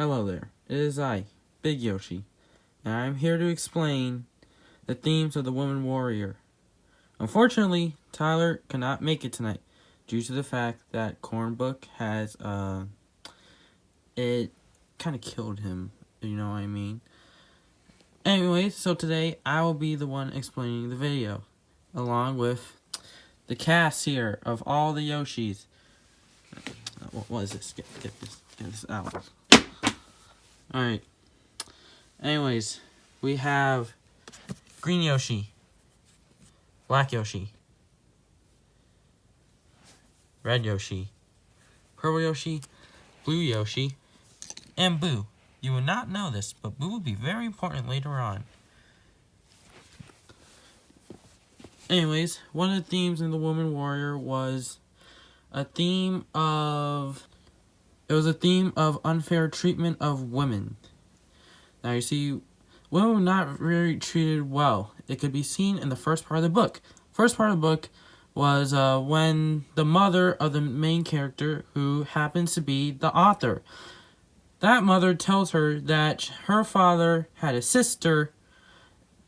Hello there, it is I, Big Yoshi, and I am here to explain the themes of the Woman Warrior. Unfortunately, Tyler cannot make it tonight due to the fact that Cornbook has, it kind of killed him, you know what I mean? Anyways, so today I will be the one explaining the video, along with the cast here of all the Yoshis. What is this? Get this out. Alright. Anyways, we have Green Yoshi, Black Yoshi, Red Yoshi, Purple Yoshi, Blue Yoshi, and Boo. You will not know this, but Boo will be very important later on. Anyways, one of the themes in the Woman Warrior was a theme of unfair treatment of women. Now you see, women were not really treated well. It could be seen in the first part of the book. First part of the book was when the mother of the main character, who happens to be the author, that mother tells her that her father had a sister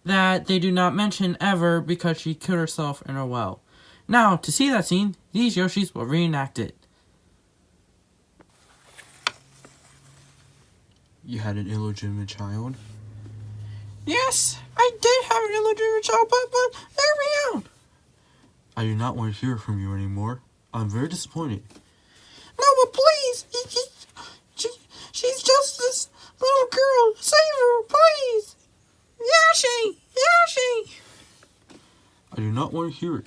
that they do not mention ever because she killed herself in a well. Now, to see that scene, these Yoshis will reenact it. You had an illegitimate child? Yes, I did have an illegitimate child, but hear me out. I do not want to hear from you anymore. I'm very disappointed. No, but please, she's just this little girl. Save her, please. Yoshi! I do not want to hear it.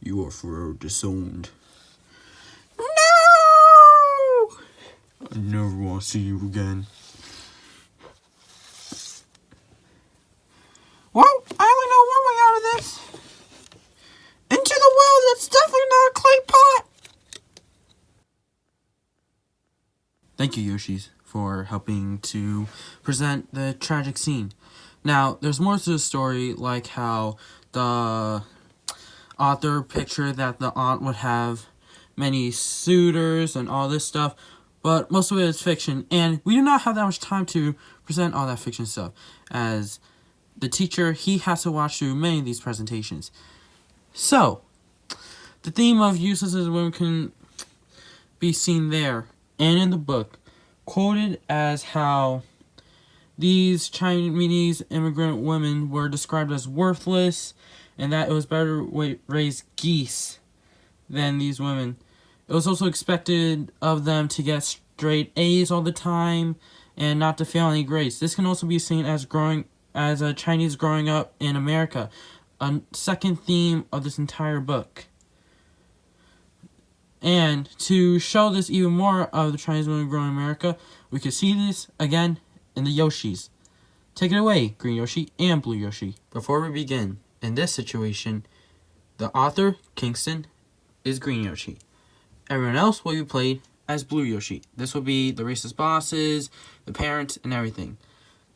You are forever disowned. No! I never want to see you again. Well, I only know one way out of this. Into the well that's definitely not a clay pot. Thank you, Yoshis, for helping to present the tragic scene. Now, there's more to the story, like how the author pictured that the aunt would have many suitors and all this stuff, but most of it is fiction, and we do not have that much time to present all that fiction stuff. As the teacher, he has to watch through many of these presentations. So, the theme of useless as women can be seen there, and in the book, quoted as how these Chinese immigrant women were described as worthless, and that it was better to raise geese than these women. It was also expected of them to get straight A's all the time and not to fail any grades. This can also be seen as a Chinese growing up in America, a second theme of this entire book. And to show this even more of the Chinese women growing in America, we can see this again in the Yoshis. Take it away, Green Yoshi and Blue Yoshi. Before we begin, in this situation, the author, Kingston, is Green Yoshi. Everyone else will be played as Blue Yoshi. This will be the racist bosses, the parents, and everything.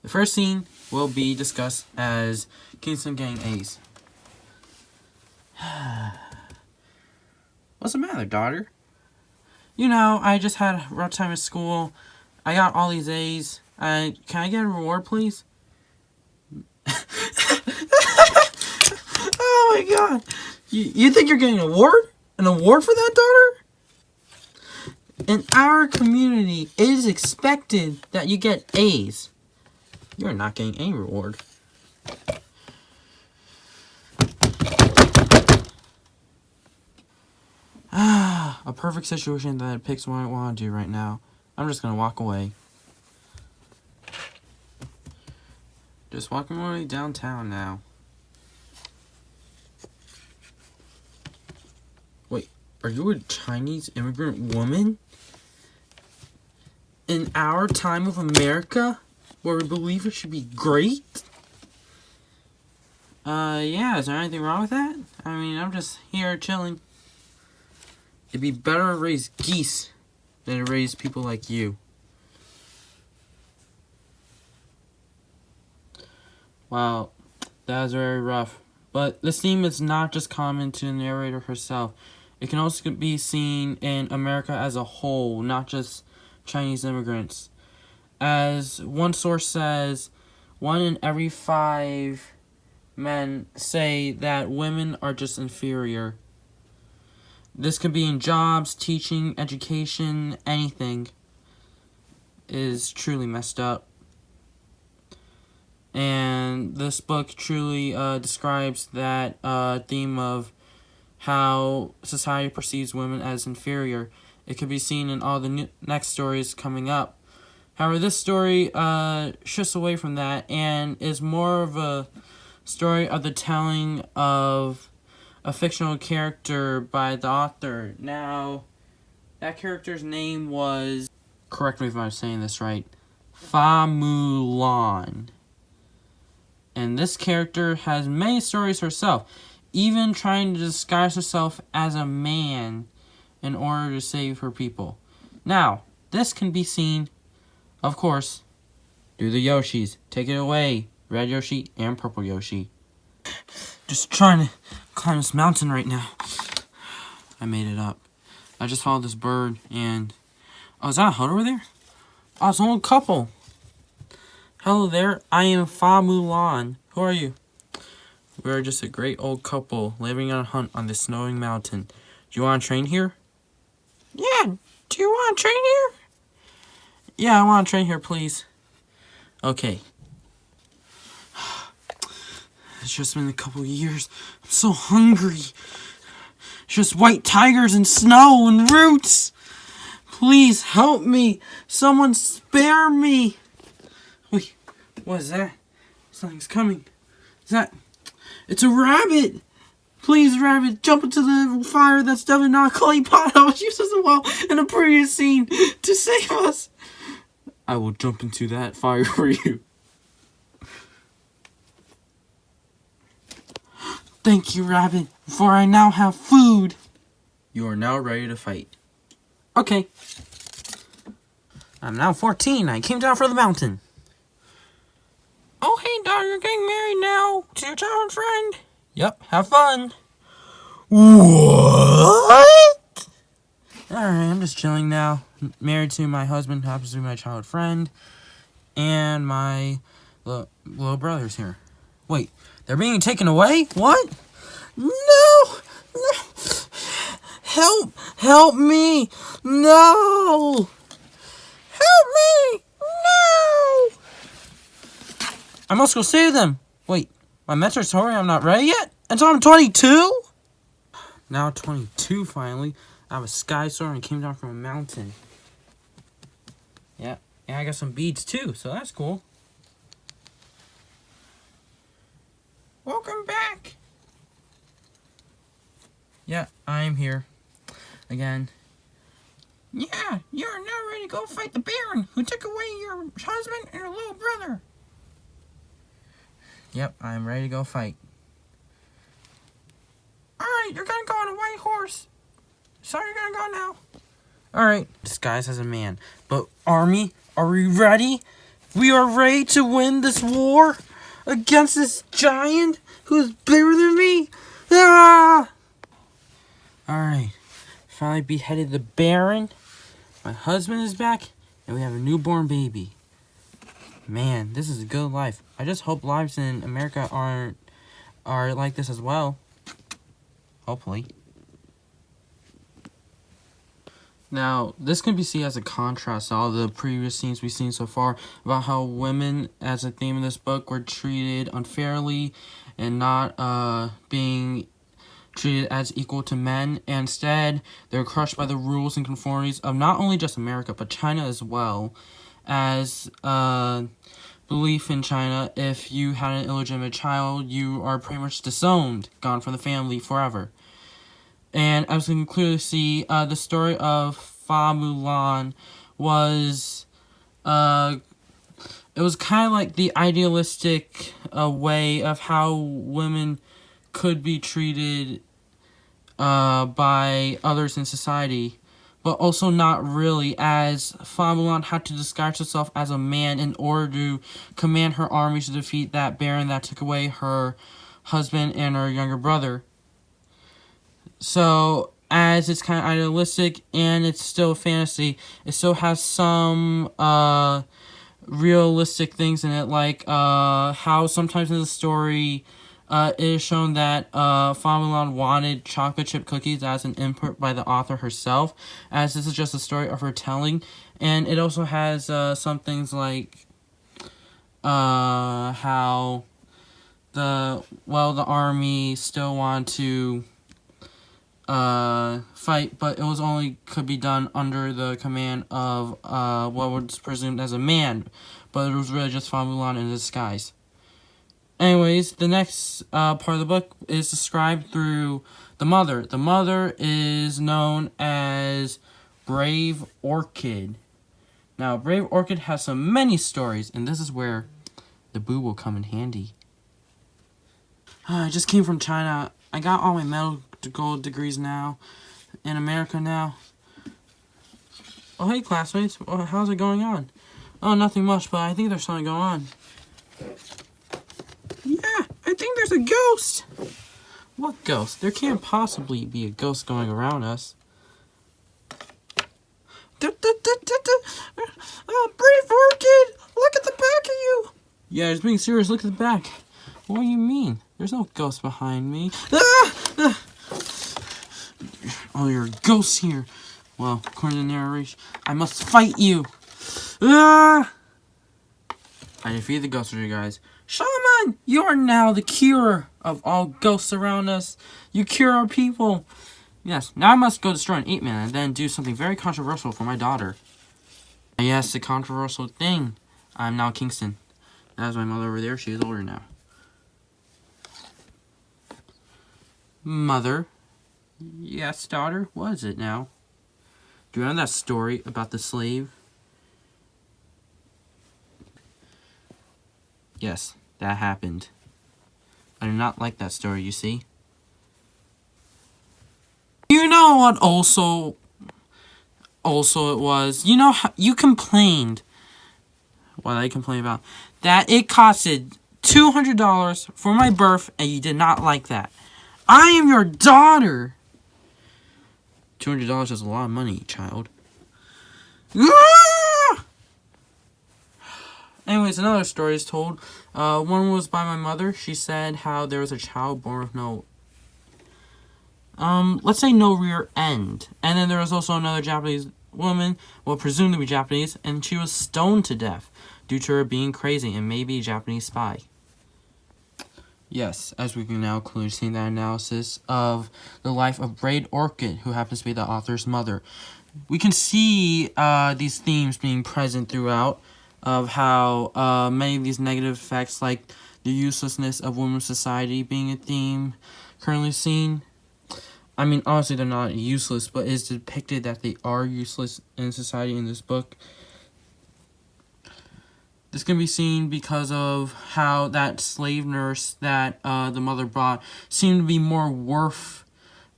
The first scene will be discussed as Kingston getting A's. What's the matter, daughter? You know, I just had a rough time at school. I got all these A's. Can I get a reward, please? Oh my god. You think you're getting an award? An award for that, daughter? In our community, it is expected that you get A's. You're not getting any reward. A perfect situation that picks what I want to do right now. I'm just gonna walk away. Just walking my way downtown now. Wait, are you a Chinese immigrant woman? In our time of America, where we believe it should be great? Yeah, is there anything wrong with that? I mean, I'm just here chilling. It'd be better to raise geese than to raise people like you. Wow, that was very rough. But this theme is not just common to the narrator herself. It can also be seen in America as a whole, not just Chinese immigrants. As one source says, 1 in every 5 men say that women are just inferior. This could be in jobs, teaching, education, anything. Is truly messed up. And this book truly describes that theme of how society perceives women as inferior. It could be seen in all the next stories coming up. However, this story shifts away from that and is more of a story of the telling of a fictional character by the author. Now, that character's name was, correct me if I'm saying this right, Fa Mulan. And this character has many stories herself, even trying to disguise herself as a man in order to save her people. Now, this can be seen, of course, through the Yoshis. Take it away, Red Yoshi and Purple Yoshi. Just trying to climb this mountain right now. I made it up. I just followed this bird and... Oh, is that a hut over there? Oh, it's an old couple. Hello there, I am Fa Mulan. Who are you? We are just a great old couple living on a hunt on this snowing mountain. Do you want to train here? Yeah, do you want to train here? Yeah, I want to train here, please. Okay. It's just been a couple of years. I'm so hungry. It's just white tigers and snow and roots. Please help me. Someone spare me. Wait, what is that? Something's coming. Is that... It's a rabbit. Please, rabbit, jump into the fire. That's definitely not a clay pot. I was used as well in a previous scene to save us. I will jump into that fire for you. Thank you, rabbit, for I now have food. You are now ready to fight. Okay. I'm now 14. I came down from the mountain. Oh, hey, dog, you're getting married now to your childhood friend. Yep, have fun. What? Alright, I'm just chilling now. Married to my husband, happens to be my childhood friend. And my little brother's here. Wait, they're being taken away? What? No! Help me! No! Help me! No! I must go save them. Wait, my mentor told me I'm not ready yet? Until I'm 22? Now 22 finally. I have a sky sword and came down from a mountain. Yeah, and I got some beads too, so that's cool. Welcome back. Yeah, I'm here. Again. Yeah, you're now ready to go fight the Baron who took away your husband and your little brother. Yep, I'm ready to go fight. Alright, you're gonna go on a white horse. So you're gonna go now. Alright, disguised as a man. But army, are we ready? We are ready to win this war against this giant who's bigger than me. Ah! Alright, finally beheaded the Baron. My husband is back, and we have a newborn baby. Man, this is a good life. I just hope lives in America are like this as well. Hopefully. Now, this can be seen as a contrast to all the previous scenes we've seen so far about how women, as a theme of this book, were treated unfairly and not being treated as equal to men. And instead, they're crushed by the rules and conformities of not only just America, but China as well. As belief in China, if you had an illegitimate child, you are pretty much disowned, gone from the family forever. And as we can clearly see, the story of Fa Mulan was, it was kind of like the idealistic way of how women could be treated by others in society, but also not really, as Fa Mulan had to disguise herself as a man in order to command her army to defeat that Baron that took away her husband and her younger brother. So, as it's kind of idealistic and it's still a fantasy, it still has some realistic things in it, like how sometimes in the story it is shown that Famulon wanted chocolate chip cookies as an input by the author herself, as this is just a story of her telling. And it also has some things like how the army still want to fight, but it was only could be done under the command of what was presumed as a man, but it was really just Famulon in disguise. Anyways, the next part of the book is described through the mother. The mother is known as Brave Orchid. Now, Brave Orchid has so many stories, and this is where the boo will come in handy. I just came from China. I got all my medical degrees now. In America now. Oh, hey, classmates. How's it going on? Oh, nothing much, but I think there's something going on. Yeah, I think there's a ghost. What ghost? There can't possibly be a ghost going around us. Brave Orchid! Look at the back of you! Yeah, just being serious, look at the back. What do you mean? There's no ghost behind me. Oh, you're a ghost here. Well, according to the narration, I must fight you. I defeat the ghost, you guys. Shaman, you are now the cure of all ghosts around us. You cure our people. Yes, now I must go destroy an 8-man and then do something very controversial for my daughter. Yes, the controversial thing. I'm now Kingston. That's my mother over there. She is older now. Mother. Yes, daughter. What is it now? Do you know that story about the slave? Yes, that happened. I do not like that story, you see. You know what also it was? You know how you complained. What I complained about? That it costed $200 for my birth and you did not like that. I am your daughter. $200 is a lot of money, child. Anyways, another story is told. One was by my mother. She said how there was a child born with no, let's say no rear end. And then there was also another Japanese woman, well, presumed to be Japanese, and she was stoned to death due to her being crazy and maybe a Japanese spy. Yes, as we can now conclude seeing that analysis of the life of Brave Orchid, who happens to be the author's mother. We can see these themes being present throughout, of how many of these negative effects, like the uselessness of women's society being a theme currently seen. I mean, honestly, they're not useless, but it's depicted that they are useless in society in this book. This can be seen because of how that slave nurse that the mother brought seemed to be more worth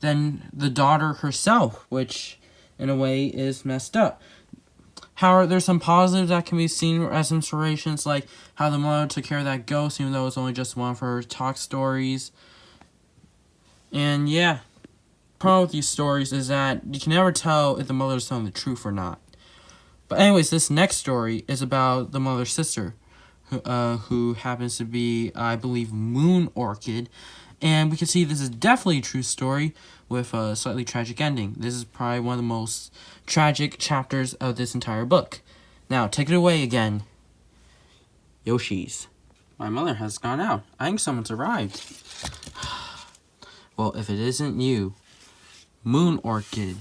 than the daughter herself, which in a way is messed up. However, there's some positives that can be seen as inspirations, like how the mother took care of that ghost, even though it's only just one of her talk stories. And yeah, the problem with these stories is that you can never tell if the mother is telling the truth or not. But anyways, this next story is about the mother's sister, who happens to be, I believe, Moon Orchid. And we can see this is definitely a true story with a slightly tragic ending. This is probably one of the most tragic chapters of this entire book. Now, take it away again. Yoshi's. My mother has gone out. I think someone's arrived. Well, if it isn't you, Moon Orchid.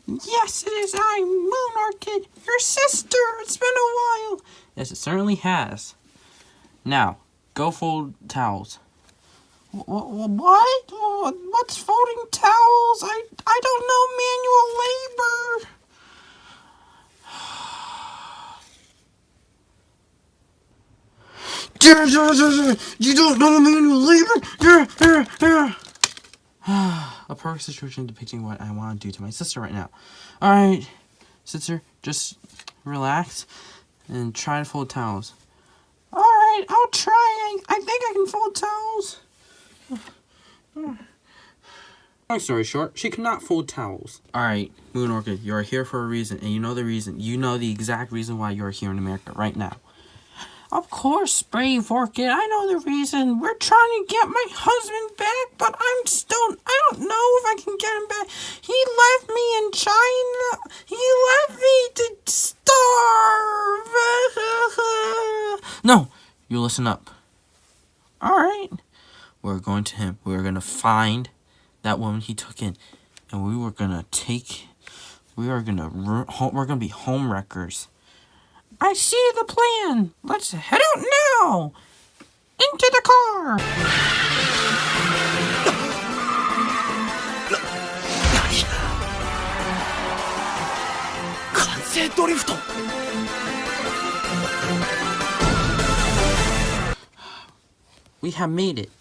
Yes, it is I, Moon Orchid, your sister. It's been a while. Yes, it certainly has. Now, go fold towels. What? What's folding towels? I don't know manual labor. You don't know manual labor? A perfect situation depicting what I want to do to my sister right now. Alright, sister, just relax and try to fold towels. Alright, I'll try. I think I can fold towels. Long story short, she could not fold towels. Alright, Moon Orchid, you are here for a reason, and you know the reason. You know the exact reason why you are here in America right now. Of course, Brave Orchid, I know the reason. We're trying to get my husband back, but I don't know if I can get him back. He left me in China. He left me to starve. No, you listen up. Alright. We're going to him. We're going to find that woman he took in. And we're going to be home wreckers. I see the plan. Let's head out now. Into the car. We have made it.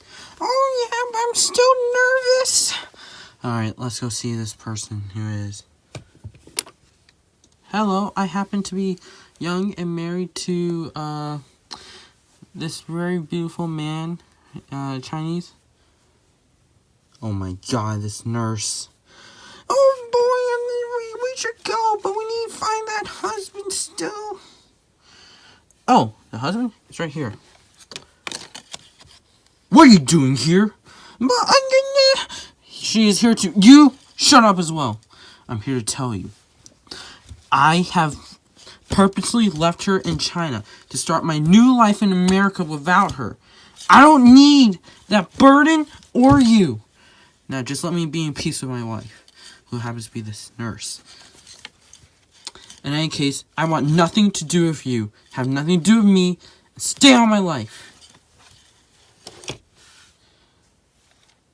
Oh yeah, but I'm still nervous. Alright, let's go see this person who is. Hello, I happen to be young and married to this very beautiful man, Chinese. Oh my god, this nurse. Oh boy, we should go, but we need to find that husband still. Oh, the husband? It's right here. What are you doing here? She is here to. You shut up as well. I'm here to tell you. I have purposely left her in China to start my new life in America without her. I don't need that burden or you. Now just let me be in peace with my wife, who happens to be this nurse. In any case, I want nothing to do with you. Have nothing to do with me. Stay on my life.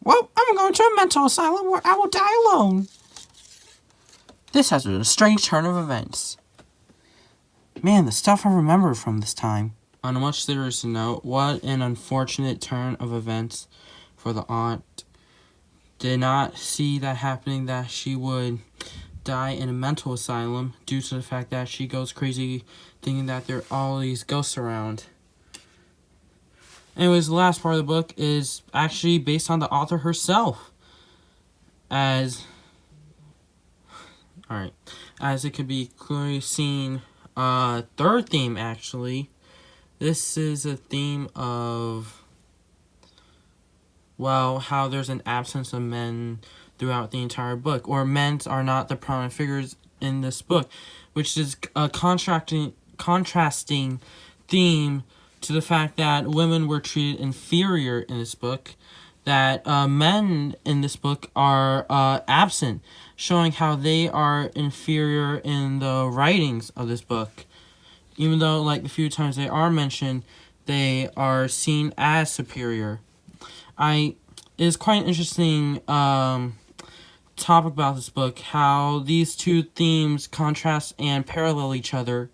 Well, I'm going to a mental asylum where I will die alone. This has been a strange turn of events. Man, the stuff I remember from this time. On a much serious note, what an unfortunate turn of events for the aunt. Did not see that happening, that she would die in a mental asylum due to the fact that she goes crazy thinking that there are all these ghosts around. Anyways, the last part of the book is actually based on the author herself. As it could be clearly seen, third theme actually. This is a theme of, well, how there's an absence of men throughout the entire book, or men are not the prominent figures in this book, which is a contrasting theme to the fact that women were treated inferior in this book, that men in this book are absent, showing how they are inferior in the writings of this book. Even though, like, the few times they are mentioned, they are seen as superior. It is quite an interesting topic about this book, how these two themes contrast and parallel each other.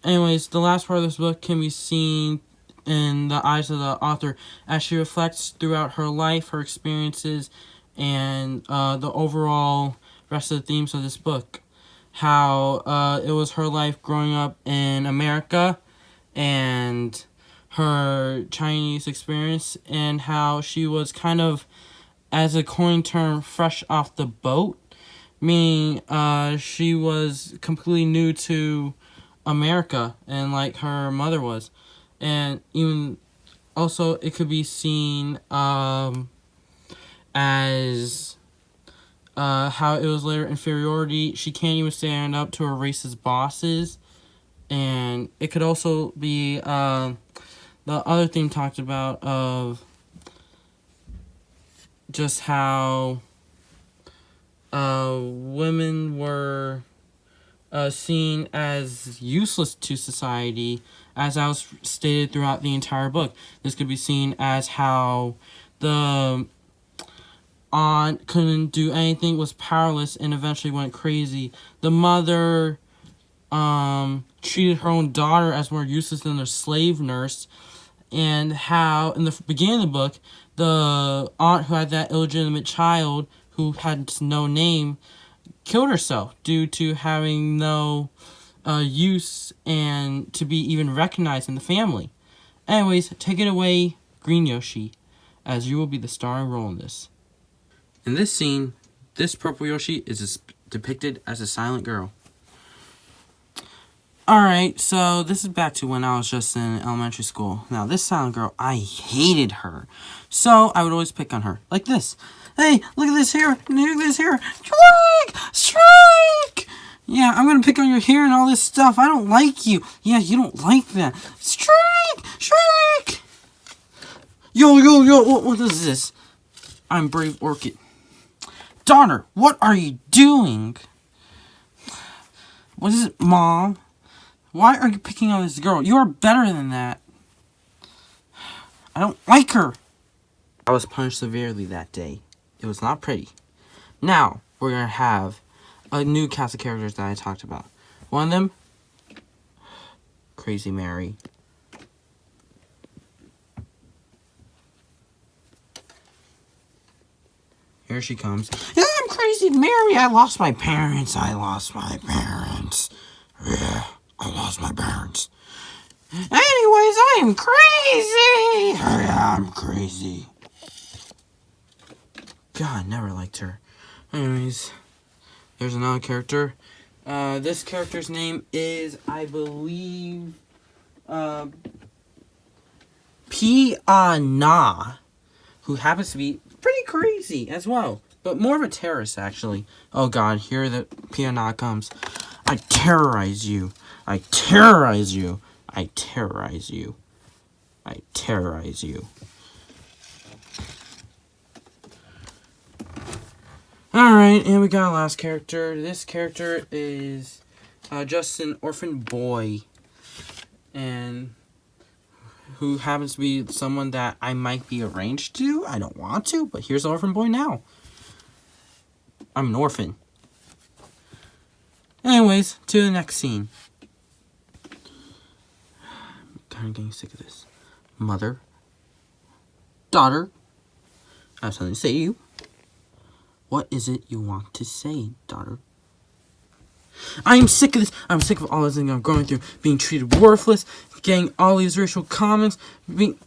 Anyways, the last part of this book can be seen in the eyes of the author as she reflects throughout her life, her experiences, and the overall rest of the themes of this book. How it was her life growing up in America and her Chinese experience, and how she was kind of, as a coin term, fresh off the boat, meaning she was completely new to America, and like her mother was. And even also it could be seen as how it was later inferiority. She can't even stand up to her racist bosses. And it could also be the other theme talked about of just how women were seen as useless to society, as I was stated throughout the entire book. This could be seen as how the aunt couldn't do anything, was powerless, and eventually went crazy. The mother treated her own daughter as more useless than a slave nurse, and how in the beginning of the book, the aunt who had that illegitimate child who had no name killed herself due to having no use and to be even recognized in the family. Anyways, take it away, Green Yoshi, as you will be the starring role in this. In this scene, this purple Yoshi is depicted as a silent girl. Alright, so this is back to when I was just in elementary school. Now, this silent girl, I hated her. So, I would always pick on her. Like this. Hey, look at this hair. Look at this hair. Strike! Strike! Yeah, I'm gonna pick on your hair and all this stuff. I don't like you. Yeah, you don't like that. Strike! Strike! Yo, what is this? I'm Brave Orchid. Daughter, what are you doing? What is it, Mom? Why are you picking on this girl? You are better than that. I don't like her. I was punished severely that day. It was not pretty. Now, we're going to have a new cast of characters that I talked about. One of them, Crazy Mary. Here she comes. Yeah, I'm Crazy Mary. I lost my parents. Yeah, I lost my parents. Anyways, I am crazy. Yeah, I'm crazy. God, never liked her. Anyways, there's another character. This character's name is, I believe, Piana, who happens to be pretty crazy as well, but more of a terrorist, actually. Oh God, here the Piana comes. I terrorize you. I terrorize you. I terrorize you. I terrorize you. Alright, and we got our last character. This character is just an orphan boy. And who happens to be someone that I might be arranged to. I don't want to, but here's the orphan boy now. I'm an orphan. Anyways, to the next scene. I'm kind of getting sick of this. Mother. Daughter. I have something to say to you. What is it you want to say, daughter? I am sick of this. I'm sick of all this thing I'm going through. Being treated worthless. Getting all these racial comments. You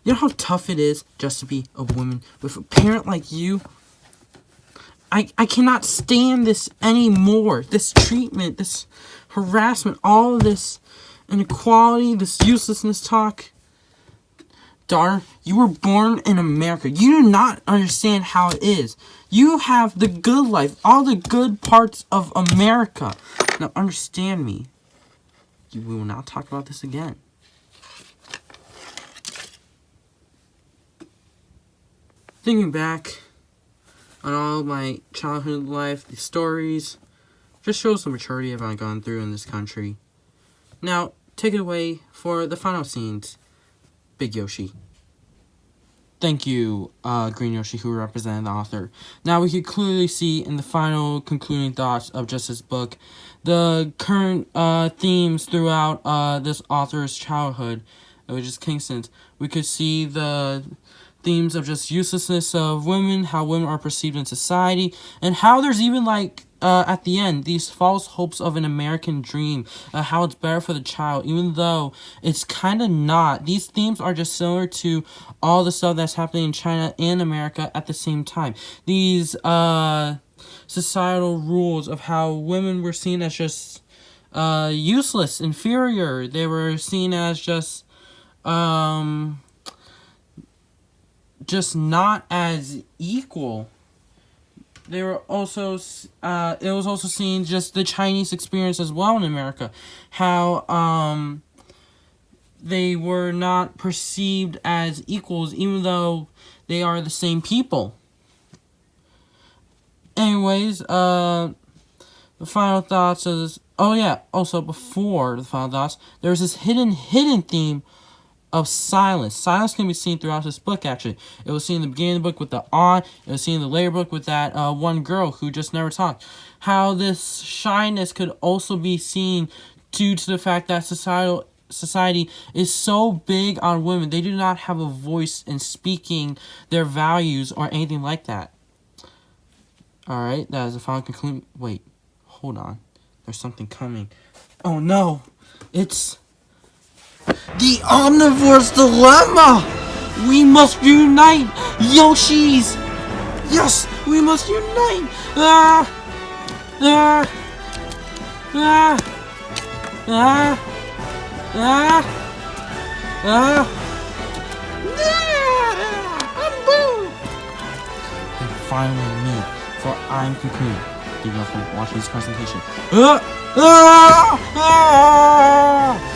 know how tough it is just to be a woman with a parent like you? I cannot stand this anymore. This treatment, this harassment, all of this inequality, this uselessness talk. Daughter, you were born in America. You do not understand how it is. You have the good life, all the good parts of America. Now understand me. We will not talk about this again. Thinking back on all my childhood life, the stories, just shows the maturity I've gone through in this country. Now, take it away for the final scenes. Big Yoshi. Thank you, Green Yoshi, who represented the author. Now we can clearly see in the final concluding thoughts of just this book, the current themes throughout this author's childhood, which is Kingston's. We could see the themes of just uselessness of women, how women are perceived in society, and how there's even like at the end, these false hopes of an American dream, how it's better for the child, even though it's kind of not. These themes are just similar to all the stuff that's happening in China and America at the same time. These societal rules of how women were seen as just useless, inferior. They were seen as just not as equal. They were also, it was also seen just the Chinese experience as well in America. How, they were not perceived as equals, even though they are the same people. Anyways, the final thoughts is, oh yeah, also before the final thoughts, there's this hidden theme of silence. Silence can be seen throughout this book, actually. It was seen in the beginning of the book with the aunt. It was seen in the later book with that one girl who just never talked. How this shyness could also be seen due to the fact that society is so big on women. They do not have a voice in speaking their values or anything like that. Alright, that is the final conclusion. Wait, hold on. There's something coming. Oh no! It's the Omnivore's Dilemma! We must unite! Yoshis! Yes, we must unite! Ah! Ah! Ah! Ah! Ah! Ah! And finally me, for I'm Cocoon. Give up for watching this presentation. Ah! Ah! Ah!